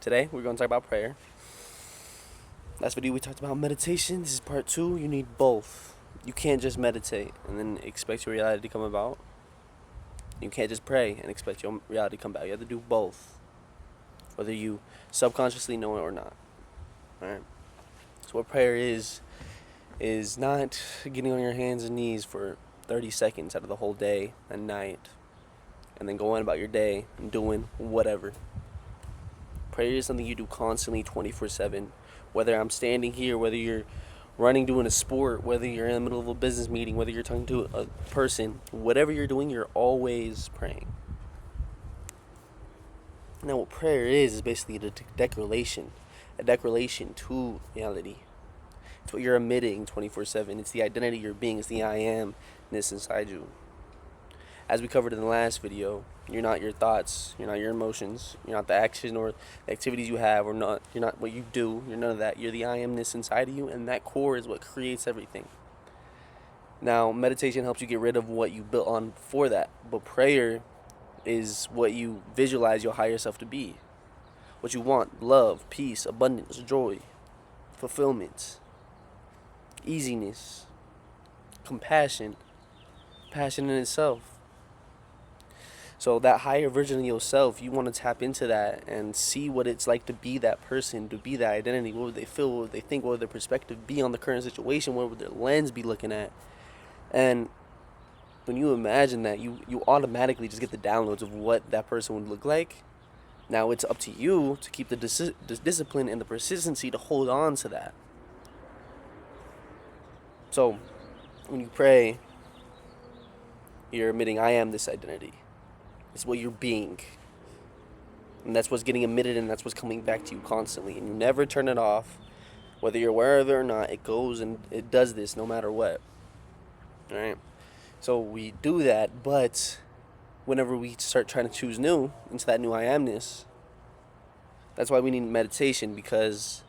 Today we're going to talk about prayer. Last video we talked about meditation. This is part 2. You need both. You can't just meditate and then expect your reality to come about. You can't just pray and expect your reality to come about. You have to do both, whether you subconsciously know it or not. Alright? So what prayer is not getting on your hands and knees for 30 seconds out of the whole day and night and then going about your day and doing whatever. Prayer is something you do constantly 24/7. Whether I'm standing here, whether you're running, doing a sport, whether you're in the middle of a business meeting, whether you're talking to a person, whatever you're doing, you're always praying. Now what prayer is basically a declaration to reality. It's what you're emitting 24/7. It's the identity you're being. It's the I amness inside you. As we covered in the last video, you're not your thoughts, you're not your emotions, you're not the action or the activities you have, you're not what you do, you're none of that. You're the I amness inside of you, and that core is what creates everything. Now, meditation helps you get rid of what you built on for that, but prayer is what you visualize your higher self to be. What you want: love, peace, abundance, joy, fulfillment, easiness, compassion, passion in itself. So that higher version of yourself, you want to tap into that and see what it's like to be that person, to be that identity. What would they feel? What would they think? What would their perspective be on the current situation? What would their lens be looking at? And when you imagine that, you automatically just get the downloads of what that person would look like. Now it's up to you to keep the discipline and the persistency to hold on to that. So when you pray, you're admitting, I am this identity. It's what you're being. And that's what's getting emitted, and that's what's coming back to you constantly. And you never turn it off. Whether you're aware of it or not, it goes and it does this no matter what. Alright? So we do that, but whenever we start trying to choose new into that new I amness, that's why we need meditation, because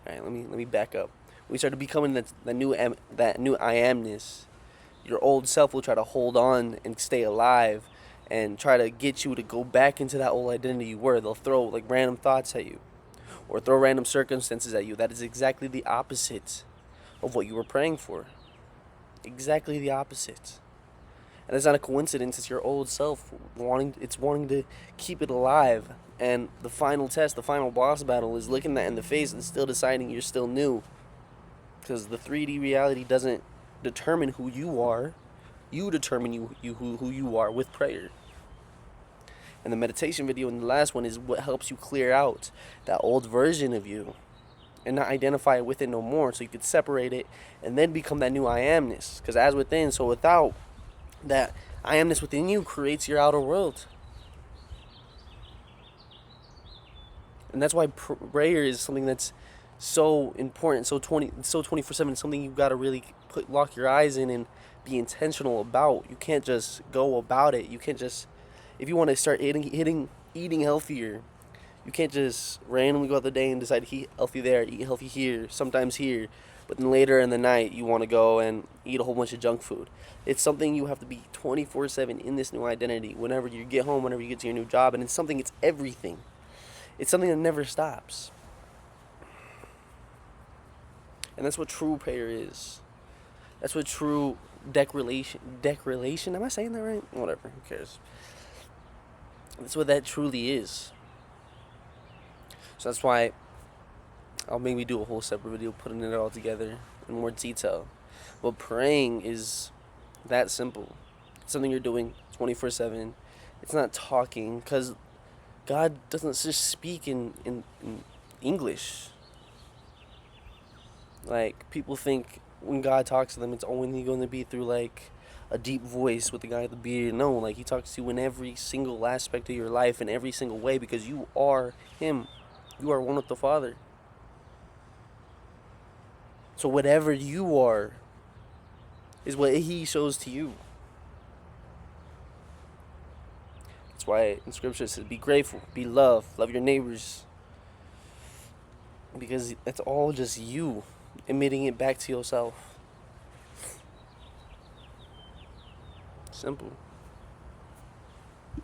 alright, let me back up. When we start becoming that new I amness, your old self will try to hold on and stay alive and try to get you to go back into that old identity you were. They'll throw like random thoughts at you or throw random circumstances at you. That is exactly the opposite of what you were praying for. Exactly the opposite. And it's not a coincidence. It's your old self wanting to keep it alive. And the final test, the final boss battle, is looking that in the face and still deciding you're still new. Because the 3D reality doesn't determine who you are. You determine who you are with prayer. And the meditation video in the last one is what helps you clear out that old version of you and not identify it with it no more, so you could separate it and then become that new I amness. Because as within, so without, that I amness within you creates your outer world. And that's why prayer is something that's so important, so 24/7, something you've got to really lock your eyes in and be intentional about. You can't just go about it. You can't just, if you want to start eating healthier, you can't just randomly go out the day and decide to eat healthy there, eat healthy here, sometimes here, but then later in the night you want to go and eat a whole bunch of junk food. It's something you have to be 24/7 in this new identity. Whenever you get home, whenever you get to your new job, and it's everything. It's something that never stops. And that's what true prayer is. That's what true declaration, am I saying that right? Whatever, who cares? That's what that truly is. So that's why I'll maybe do a whole separate video putting it all together in more detail. But praying is that simple. It's something you're doing 24/7. It's not talking, because God doesn't just speak in English. Like, people think when God talks to them, it's only going to be through like a deep voice with the guy with the beard. No, like, he talks to you in every single aspect of your life, in every single way, because you are him. You are one with the Father. So whatever you are is what he shows to you. That's why in scripture it says, be grateful, be loved, love your neighbors. Because that's all just you emitting it back to yourself. Simple.